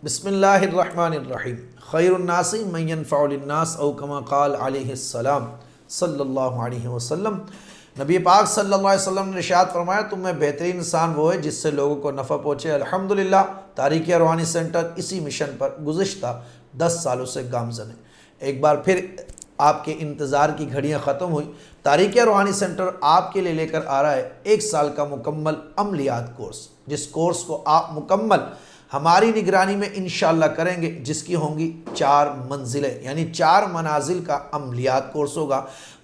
बिस्मिल्लाहिर्रहमानिर्रहीम। खैरुन्नासी मन यनफ़उ लिन्नास औ कमा क़ाल अलैहिस्सलाम सल्लल्लाहु अलैहि वसल्लम। नबी पाक सल्लल्लाहु अलैहि वसल्लम ने इरशाद फरमाया, तुम में बेहतरीन इंसान वो है जिससे लोगों को नफ़ा पहुँचे। अल्हम्दुलिल्लाह, तारीक़ रूहानी सेंटर इसी मिशन पर गुज़िश्ता 10 सालों से गामज़न है। एक बार फिर आपके इंतज़ार की घड़ियाँ ख़त्म हुई। तारीक़ रूहानी सेंटर आपके लिए लेकर आ रहा है 1 साल का मुकम्मल अमलियात कोर्स, जिस कोर्स को आप मुकम्मल हमारी निगरानी में इंशाअल्लाह करेंगे, जिसकी होंगी 4 मंजिलें, यानी 4 मनाजिल का अमलियात कोर्स होगा।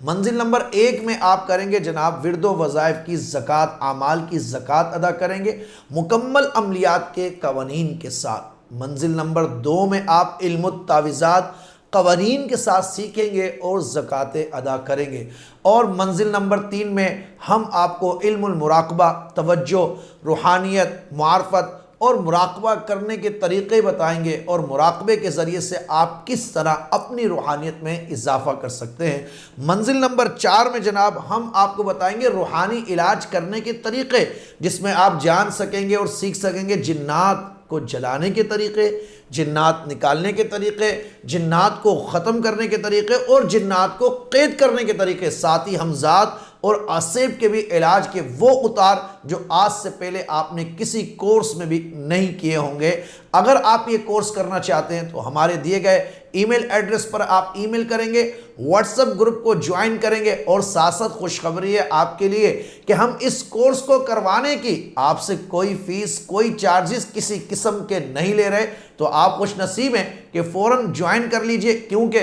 मंजिल नंबर 1 में आप करेंगे जनाब विर्दो वज़ाइफ की ज़कात, आमाल की ज़कात अदा करेंगे मुकम्मल अमलियात के कवानीन के साथ। मंजिल नंबर 2 में आप इल्मुत तावीज़ात कवानीन के साथ सीखेंगे और ज़कातें अदा करेंगे। और मंजिल नंबर 3 में हम आपको इल्मुल मुराक़बा, तवज्जो, रूहानियत, मार्फत और मुराक़बा करने के तरीक़े बताएंगे और मुराक़बे के ज़रिए से आप किस तरह अपनी रूहानियत में इजाफ़ा कर सकते हैं। मंजिल नंबर 4 में जनाब हम आपको बताएंगे रूहानी इलाज करने के तरीक़े, जिसमें आप जान सकेंगे और सीख सकेंगे जिन्नात को जलाने के तरीक़े, जिन्नात निकालने के तरीक़े, जिन्नात को ख़त्म करने के तरीक़े और जिन्नात को क़ैद करने के तरीक़े। साथ ही हमज़ात और आसेब के भी इलाज के वो उतार जो आज से पहले आपने किसी कोर्स में भी नहीं किए होंगे। अगर आप ये कोर्स करना चाहते हैं तो हमारे दिए गए ईमेल एड्रेस पर आप ईमेल करेंगे, व्हाट्सएप ग्रुप को ज्वाइन करेंगे और साथ साथ खुशखबरी है आपके लिए कि हम इस कोर्स को करवाने की आपसे कोई फीस, कोई चार्जेस किसी किस्म के नहीं ले रहे। तो आप खुश नसीब हैं कि फ़ौरन ज्वाइन कर लीजिए, क्योंकि